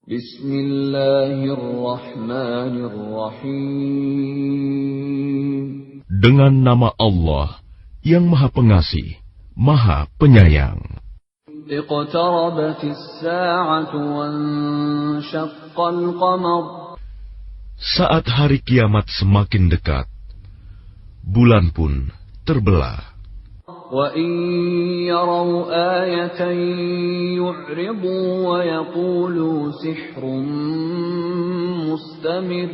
Bismillahirrahmanirrahim. Dengan nama Allah yang Maha Pengasih, Maha Penyayang. Iqtarabatis sa'atu wanshaqqal qamar. Saat hari kiamat semakin dekat, bulan pun terbelah. Wa in yaraw ayatan yu'ridu wa yaqulu sihrun mustamir.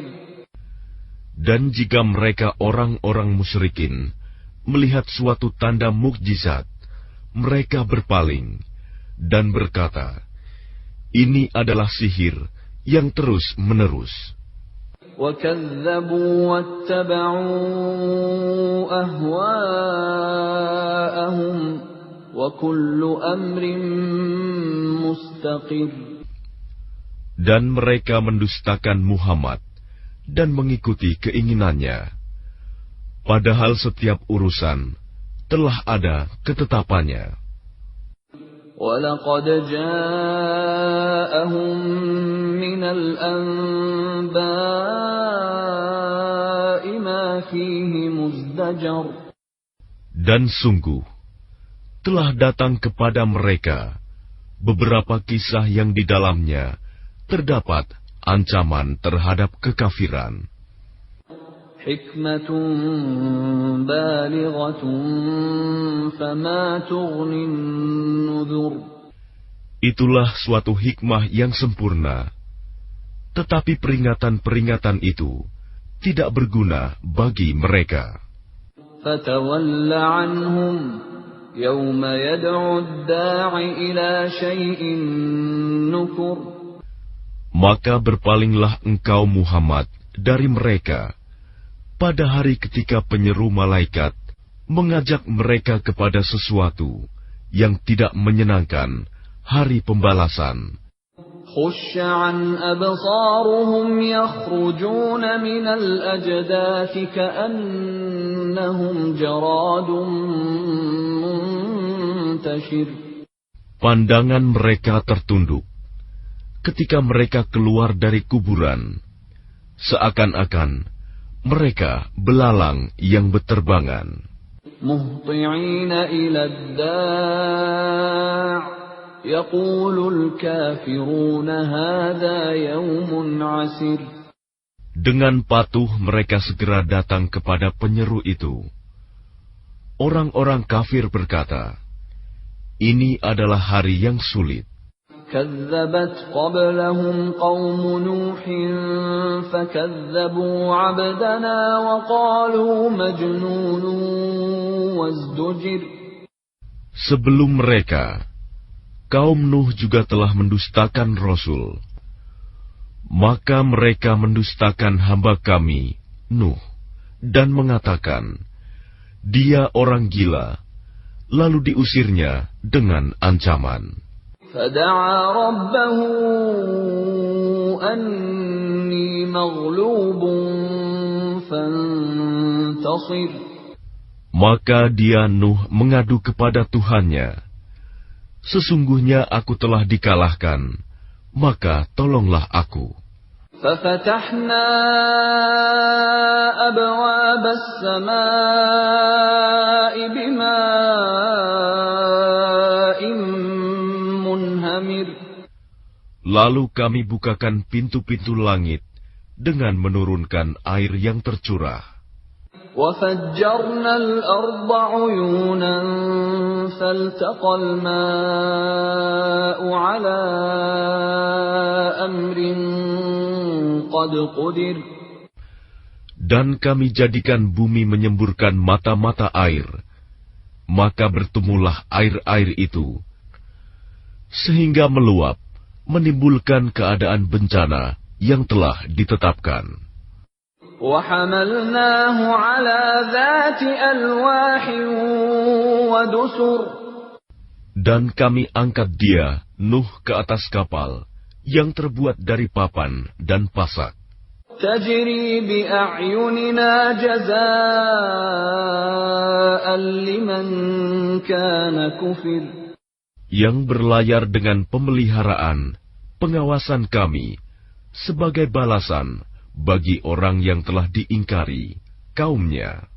Dan jika mereka orang-orang musyrikin melihat suatu tanda mukjizat, mereka berpaling dan berkata, ini adalah sihir yang terus-menerus. وَكَذَّبُوا وَاتَّبَعُوا أَهْوَاءَهُمْ وَكُلُّ أَمْرٍ مُسْتَقِرٌ. Dan mereka mendustakan Muhammad dan mengikuti keinginannya, padahal setiap urusan telah ada ketetapannya. وَلَقَدْ جَاءَهُم مِّنَ الْأَنبَاءِ مَا فِيهِ مُزْدَجَرٌ. Dan sungguh, telah datang kepada mereka beberapa kisah yang di dalamnya terdapat ancaman terhadap kekafiran. Hikmatun balighatun fama tughnin nudhur. Itulah suatu hikmah yang sempurna, tetapi peringatan-peringatan itu tidak berguna bagi mereka. Fatawalla anhum yawma yad'u ad-da'i ila syai'in nukur. Maka berpalinglah engkau Muhammad dari mereka pada hari ketika penyeru malaikat mengajak mereka kepada sesuatu yang tidak menyenangkan, hari pembalasan. Khush'an absaruhum yakhrujuna minal ajdathi ka'annahum jaradun muntashir. Pandangan mereka tertunduk ketika mereka keluar dari kuburan, seakan-akan mereka belalang yang berterbangan. Muhti'ina ila ad-da' yaqulul kafiruna hadha yawmun 'asir. Dengan patuh mereka segera datang kepada penyeru itu. Orang-orang kafir berkata, ini adalah hari yang sulit. كذبت قبلهم قوم نوح فكذبوا عبدنا وقالوا مجنون وازدجر. Sebelum mereka, kaum Nuh juga telah mendustakan Rasul. Maka mereka mendustakan hamba kami, Nuh, dan mengatakan, dia orang gila, lalu diusirnya dengan ancaman. فدعا ربه أني مغلوب فانتصر. Maka dia Nuh mengadu kepada Tuhannya, sesungguhnya aku telah dikalahkan, maka tolonglah aku. ففتحنا أبواب السماء بماء منهمر. Lalu kami bukakan pintu-pintu langit dengan menurunkan air yang tercurah. وفجرنا الأرض عيونا فالتقى الماء على أمر قد قدر. Dan kami jadikan bumi menyemburkan mata-mata air, maka bertemulah air-air itu, sehingga meluap, menimbulkan keadaan bencana yang telah ditetapkan. وَحَمَلْنَاهُ عَلَى ذَاتِ أَلْوَاحٍ وَدُسُرٍ. Dan kami angkat dia, Nuh, ke atas kapal yang terbuat dari papan dan pasak. تَجْرِي بِأَعْيُنِنَا جَزَاءً لِمَنْ كَانَ كُفِرَ. Yang berlayar dengan pemeliharaan, pengawasan kami sebagai balasan bagi orang yang telah diingkari kaumnya.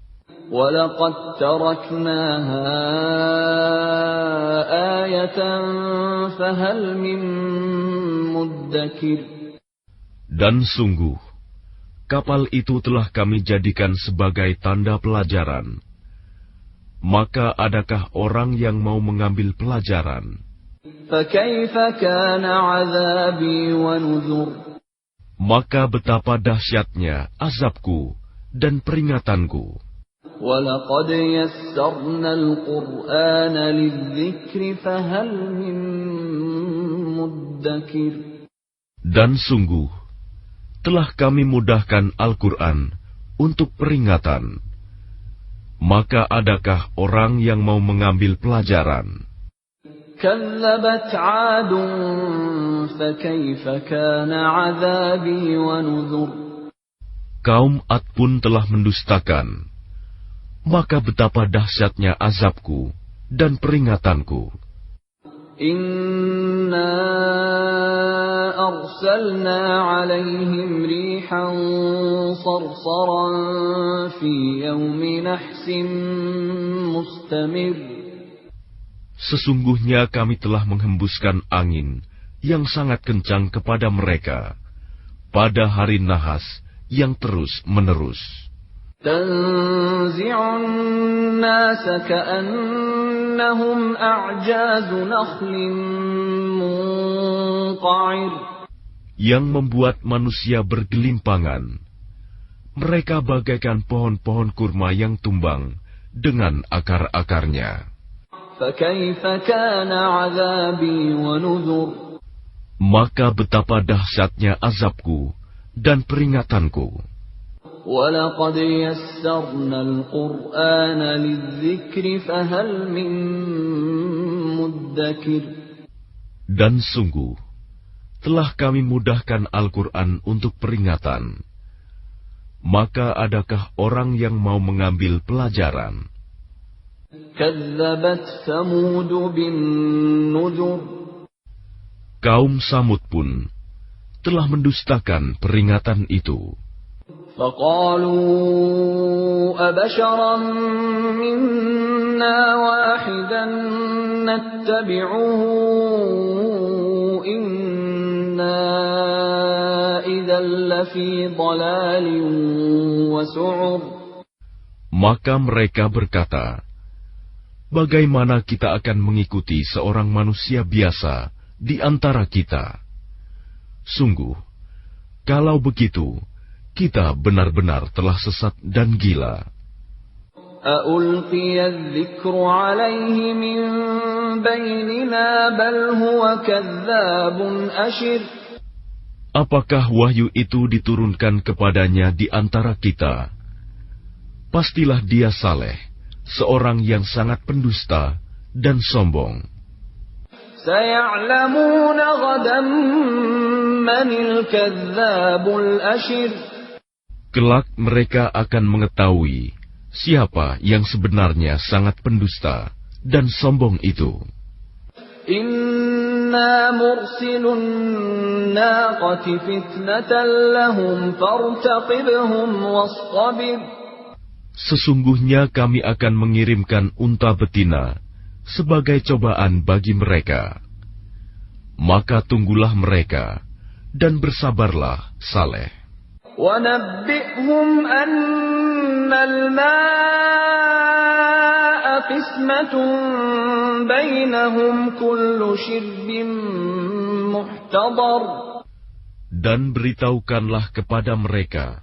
وَلَقَدْ تَرَكْنَاهَا آيَةً فَهَلْ مِن مُّدَّكِرٍ. Dan sungguh, kapal itu telah kami jadikan sebagai tanda pelajaran. Maka adakah orang yang mau mengambil pelajaran? فَكَيْفَ كَانَ عَذَابِي وَنُذُرِ. Maka betapa dahsyatnya azabku dan peringatanku. وَلَقَدْ يَسَّرْنَا الْقُرْآنَ لِلذِّكْرِ فَهَلْ مِن مُّدَّكِرٍ. Dan sungguh, telah kami mudahkan Al-Quran untuk peringatan. Maka adakah orang yang mau mengambil pelajaran? كَذَّبَتْ عَادٌ فَكَيْفَ كَانَ عَذَابِي وَنُذُرِ. Kaum Ad pun telah mendustakan. Maka betapa dahsyatnya azabku dan peringatanku. Inna arsalna alaihim rihan sarsaran fi yawmi nahsin mustamir. Sesungguhnya kami telah menghembuskan angin yang sangat kencang kepada mereka pada hari nahas yang terus-menerus. Tanzi'un nasa ka'annahum a'jazu nakhlin munqa'ir. Yang membuat manusia bergelimpangan. Mereka bagaikan pohon-pohon kurma yang tumbang dengan akar-akarnya. Fakaifa kana 'adzabi wa nuzur. Maka betapa dahsyatnya azabku dan peringatanku. وَلَقَدْ يَسَّرْنَا الْقُرْآنَ لِلذِّكْرِ فَهَلْ مِن مُّدَّكِرٍ. Dan sungguh, telah kami mudahkan Al-Quran untuk peringatan. Maka adakah orang yang mau mengambil pelajaran? كَذَّبَتْ ثَمُودُ بِالنُّذُرِ. Kaum Samud pun telah mendustakan peringatan itu. فَقَالُوا أَبَشَرًا مِنَّا وَاحِدًا نَتَّبِعُهُ إِنَّا إِذًا لَّفِي ضَلَالٍ وَسُعُرٍ. Maka mereka berkata, bagaimana kita akan mengikuti seorang manusia biasa di antara kita? Sungguh, kalau begitu, kita benar-benar telah sesat dan gila. أَأُلْقِيَ الذِّكْرُ عَلَيْهِ مِن بَيْنِنَا بَلْ هُوَ كَذَّابٌ أَشِرٌ. Apakah wahyu itu diturunkan kepadanya di antara kita? Pastilah dia Saleh, seorang yang sangat pendusta dan sombong. سَيَعْلَمُونَ غَدًا مَّنِ الْكَذَّابُ الْأَشِرُ. Kelak mereka akan mengetahui siapa yang sebenarnya sangat pendusta dan sombong itu. Inna mursilun naqati fitnatan lahum fartaqibhum wastabir. Sesungguhnya kami akan mengirimkan unta betina sebagai cobaan bagi mereka. Maka tunggulah mereka dan bersabarlah, Saleh. وَنَبِّئْهُمْ أَنَّ الْمَاءَ قِسْمَةٌ بَيْنَهُمْ كُلُّ شِرْبٍ مُحْتَضَرٍ. Dan beritahukanlah kepada mereka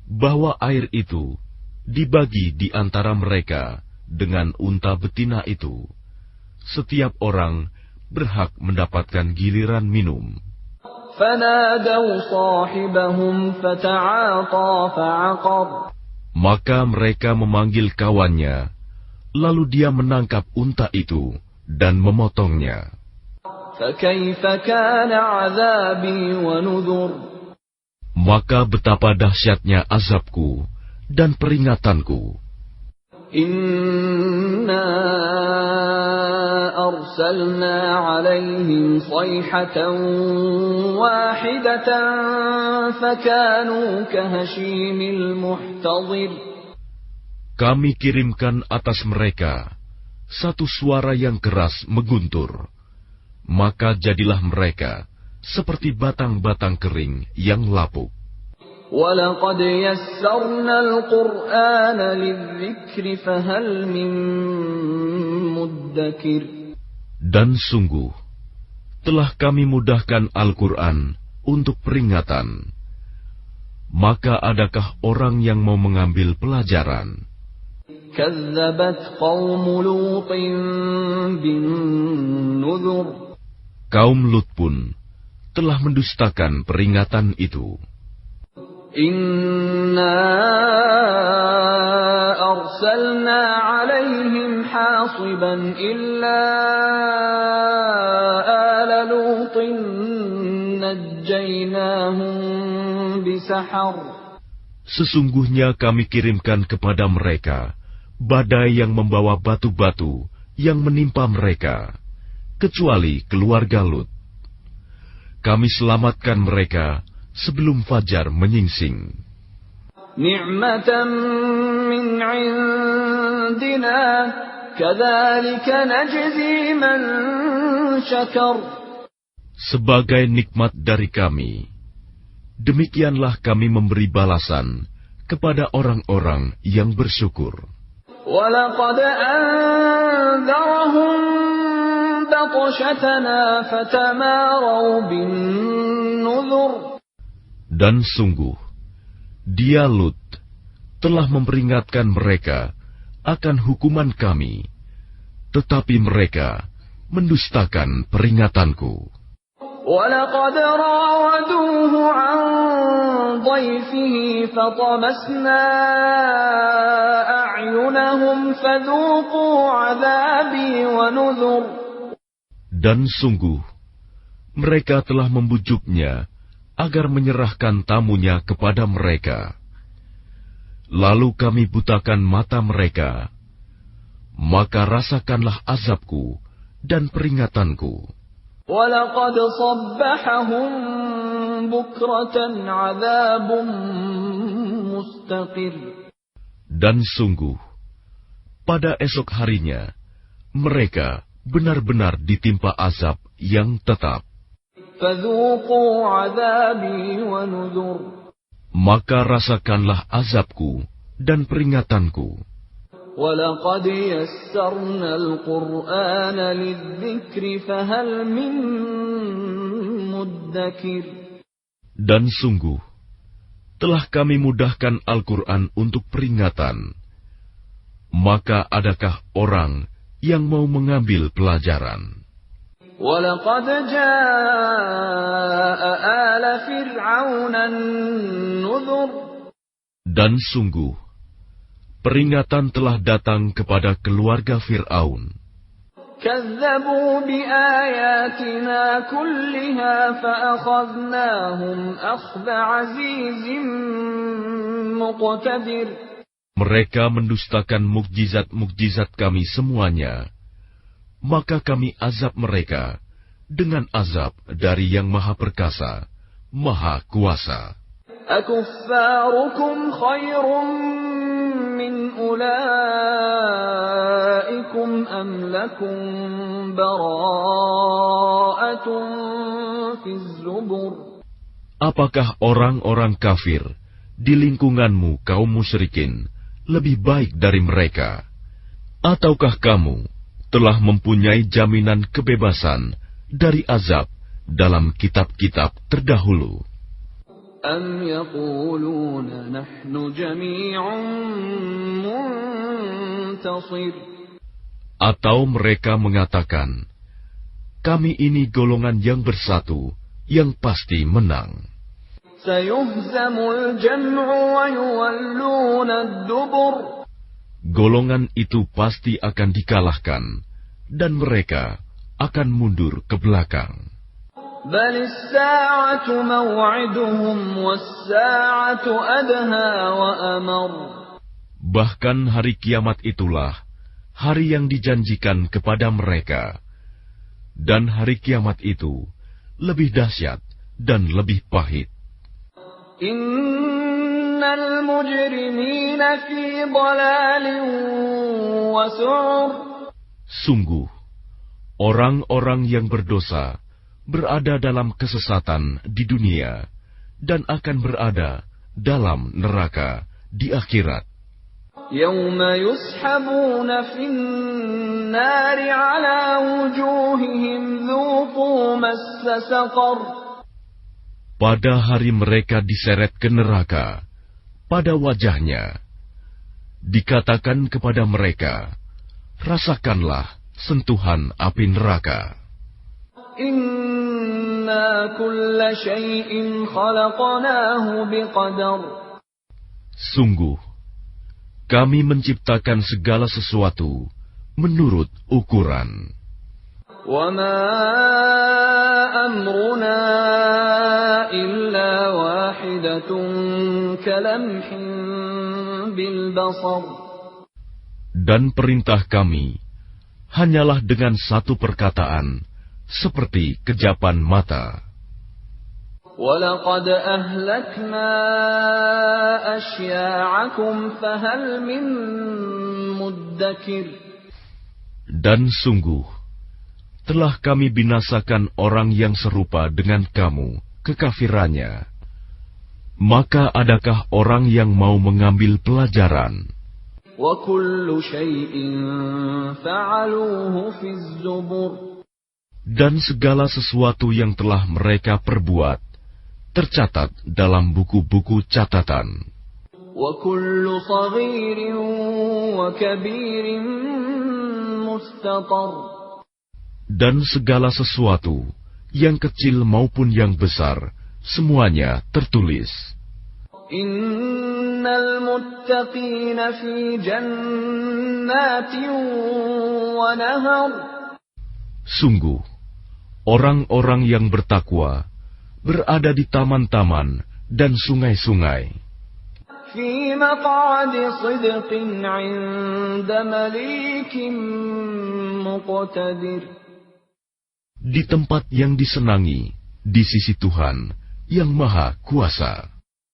bahwa air itu dibagi di antara mereka dengan unta betina itu. Setiap orang berhak mendapatkan giliran minum. فَنَادَوْا صَاحِبَهُمْ فَتَعَاطَى فَعَقَرَ. Maka mereka memanggil kawannya, lalu dia menangkap unta itu dan memotongnya. فَكَيْفَ كَانَ عَذَابِي وَنُذُرِ. Maka betapa dahsyatnya azabku dan peringatanku. Inna أرسلنا عليهم صيحة واحدة فكانوا كهشيم المحتضر. Kami kirimkan atas mereka satu suara yang keras mengguntur, maka jadilah mereka seperti batang-batang kering yang lapuk. وَلَقَدْ يَسَّرْنَا الْقُرْآنَ لِلذِّكْرِ فَهَلْ مِن مُّدَّكِرٍ. Dan sungguh, telah kami mudahkan Al-Quran untuk peringatan. Maka adakah orang yang mau mengambil pelajaran? كَذَّبَتْ قَوْمُ لُوطٍ بِالنُّذُرِ. Kaum Lut pun telah mendustakan peringatan itu. Inna arsalna alaihim hasiban illa ala lutin najjaynahum bisahar. Sesungguhnya kami kirimkan kepada mereka badai yang membawa batu-batu yang menimpa mereka, kecuali keluarga Lut. Kami selamatkan mereka sebelum fajar menyingsing. Ni'matan min 'indina kadzalika najzi man syakar. Sebagai nikmat dari kami, demikianlah kami memberi balasan kepada orang-orang yang bersyukur. Wa laqad anzarahum batshatana fatamaru bin nuzur. Dan sungguh, dia Lut telah memperingatkan mereka akan hukuman kami, tetapi mereka mendustakan peringatanku. وَلَقَدْ رَاوَدُوهُ عَنْ ضَيْفِهِ فَطَمَسْنَا أَعْيُنَهُمْ فَذُوقُوا عَذَابِي وَنُذُرِ. Dan sungguh, mereka telah membujuknya agar menyerahkan tamunya kepada mereka. Lalu kami butakan mata mereka, maka rasakanlah azabku dan peringatanku. وَلَقَدْ صَبَّحَهُم بُكْرَةً عَذَابٌ مُسْتَقِرٌ. Dan sungguh, pada esok harinya, mereka benar-benar ditimpa azab yang tetap. فَذُوقُوا عَذَابِي وَنُذُرِ. Maka rasakanlah azabku dan peringatanku. وَلَقَدْ يَسَّرْنَا الْقُرْآنَ لِلذِّكْرِ فَهَلْ مِن مُّدَّكِرٍ. Dan sungguh, telah kami mudahkan Al-Quran untuk peringatan. Maka adakah orang yang mau mengambil pelajaran? وَلَقَدْ جَاءَ آلَ فِرْعَوْنَ النُّذُرُ. Dan sungguh, peringatan telah datang kepada keluarga Fir'aun. كَذَّبُوا بِآيَاتِنَا كُلِّهَا فَأَخَذْنَاهُمْ أَخْذَ عَزِيزٍ مُقْتَدِرٍ. Mereka mendustakan mukjizat-mukjizat kami semuanya. Maka kami azab mereka dengan azab dari Yang Maha Perkasa, Maha Kuasa. أَكُفَّارُكُمْ خَيْرٌ مِّنْ أُولَئِكُمْ أَمْ لَكُمْ بَرَاءَةٌ فِي الزُّبُرِ. Apakah orang-orang kafir di lingkunganmu kaum musyrikin lebih baik dari mereka? Ataukah kamu telah mempunyai jaminan kebebasan dari azab dalam kitab-kitab terdahulu? أَمْ يَقُولُونَ نَحْنُ جَمِيعٌ مُّنتَصِرٌ. Atau mereka mengatakan, kami ini golongan yang bersatu, yang pasti menang. سَيُهْزَمُ الْجَمْعُ وَيُوَلُّونَ الدُّبُرَ. Golongan itu pasti akan dikalahkan, dan mereka akan mundur ke belakang. بَلِ السَّاعَةُ مَوْعِدُهُمْ وَالسَّاعَةُ أَدْهَىٰ وَأَمَرُّ. Bahkan hari kiamat itulah hari yang dijanjikan kepada mereka, Dan hari kiamat itu lebih dahsyat dan lebih pahit. Innal mujrimina fi dhalalin wa su'ur. Sungguh, orang-orang yang berdosa berada dalam kesesatan di dunia dan akan berada dalam neraka di akhirat. Yawma yushabuna fin nari ala wujuhihim dhuqu massa saqar. Pada hari mereka diseret ke neraka, pada wajahnya dikatakan kepada mereka, rasakanlah sentuhan api neraka. Inna kulla syai'in khalaqnahu biqadar. Sungguh, kami menciptakan segala sesuatu menurut ukuran. Wa ma amruna illa wahidatun kalamhin bil basar. Dan perintah kami hanyalah dengan satu perkataan, seperti kejapan mata. وَلَقَدْ أَهْلَكْنَا أَشْيَاعَكُمْ فَهَلْ مِن مُّدَّكِرٍ. Dan sungguh, telah kami binasakan orang yang serupa dengan kamu, kekafirannya. Maka adakah orang yang mau mengambil pelajaran? وَكُلُّ شَيْءٍ فَعَلُوهُ فِي الزُّبُرِ. Dan segala sesuatu yang telah mereka perbuat tercatat dalam buku-buku catatan. وَكُلُّ صَغِيرٍ وَكَبِيرٍ مُسْتَطَرٍ. Dan segala sesuatu, yang kecil maupun yang besar, semuanya tertulis. Innal muttaqina fi jannatin wa nahar. Sungguh, orang-orang yang bertakwa berada di taman-taman dan sungai-sungai. Fi maq'adi sidqin 'inda malikin muqtadir. Di tempat yang disenangi, di sisi Tuhan yang Maha Kuasa.